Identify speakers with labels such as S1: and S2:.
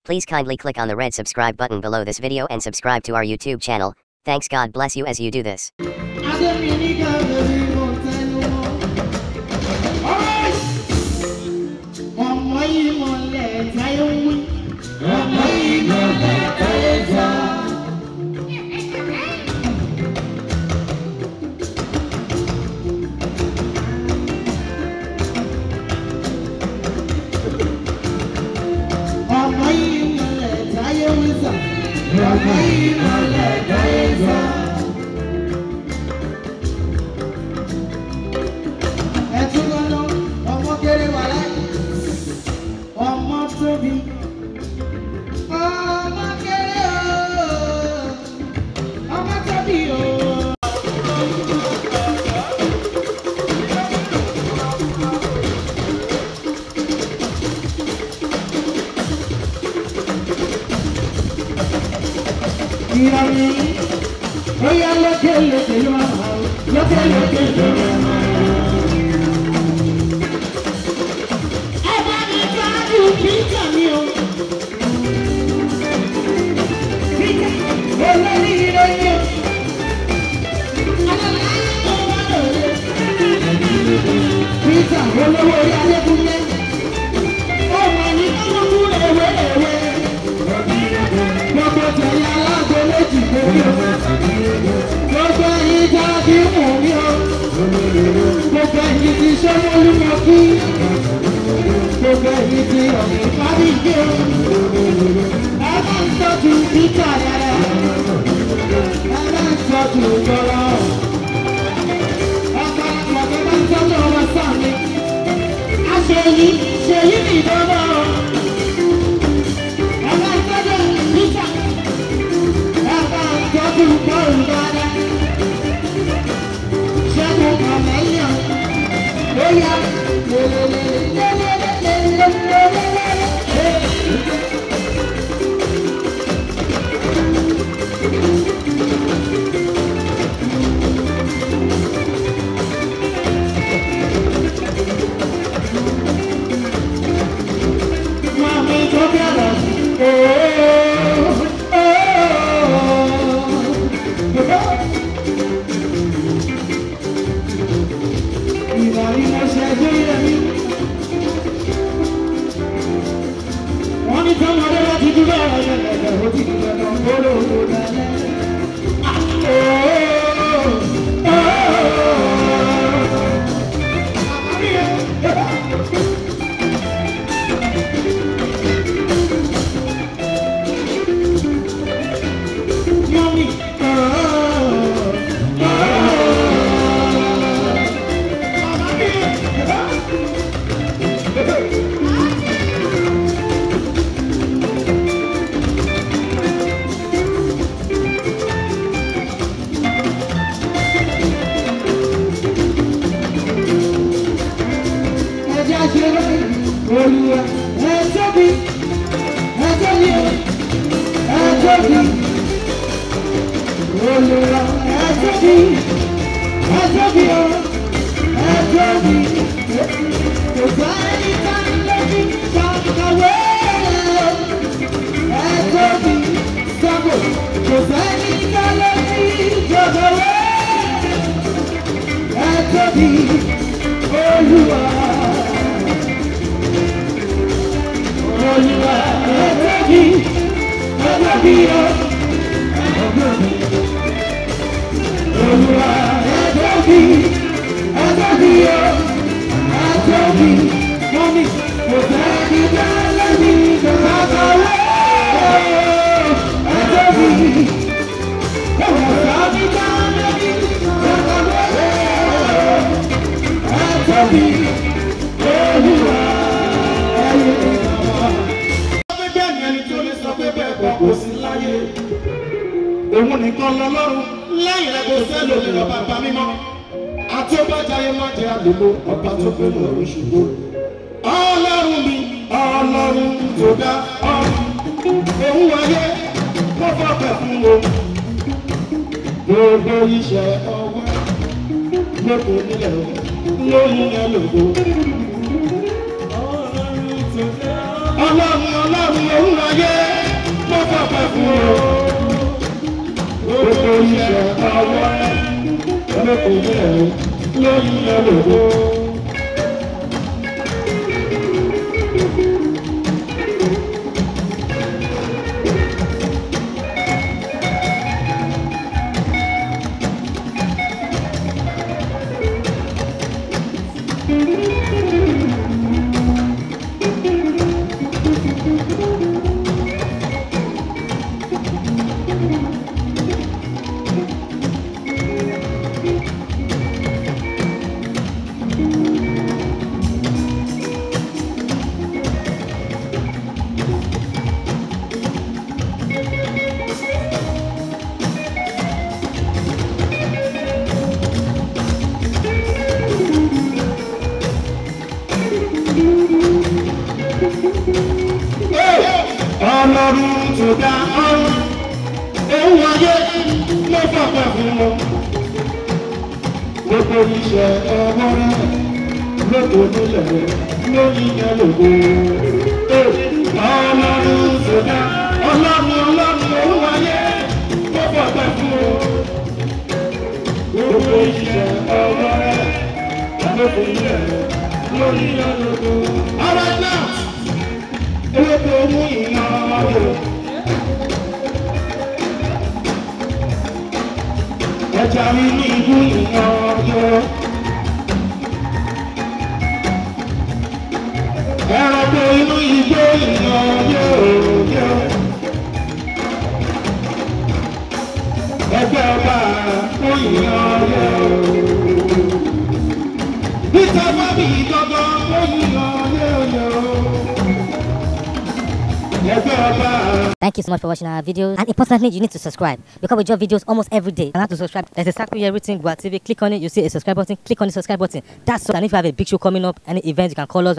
S1: Please kindly click on the red subscribe button below this video and subscribe to our YouTube channel. Thanks, God bless you as you do this.
S2: Ọlọ́run ọlọ́run òun ayé mo fọpẹ́ fún o. Gbogbo iṣẹ́ ọwọ́ rẹ̀ lóko bẹ̀rẹ̀ lóyún ẹlòmó. Ọlọ́run tó dá ọ̀run òun ayé ló fọpẹ́ fún wọn. Gbogbo iṣẹ́ ọwọ́ rẹ̀ lóko nílẹ̀ lórí yẹn lògo. Ọlọ́run tó dá ọlọ́run òun ayé ló fọpẹ́ fún wọn. Gbogbo iṣẹ́ ọwọ́ rẹ̀ lóko nílẹ̀ lórí yẹn lògo. Alright now. Ewéko mú ìyàn ọ̀rọ̀. Ẹja mi ní ibú ìyàn ọ̀rọ̀. Ẹranko inú igbó ìyàn ọ̀rọ̀. Ẹgbẹ́ ọba fún ìyàn ọ̀rọ̀. Níta fábí gbọ́gbọ́ fún ìyàn ọ̀rọ̀.
S3: Thank you so much for watching our videos, and importantly you need to subscribe because we drop videos almost every day. And how to subscribe? There's a circle here, everything Gboah TV. Click on it, you see a subscribe button. Click on the subscribe button. That's all. And if you have a big show coming up, any event, you can call us.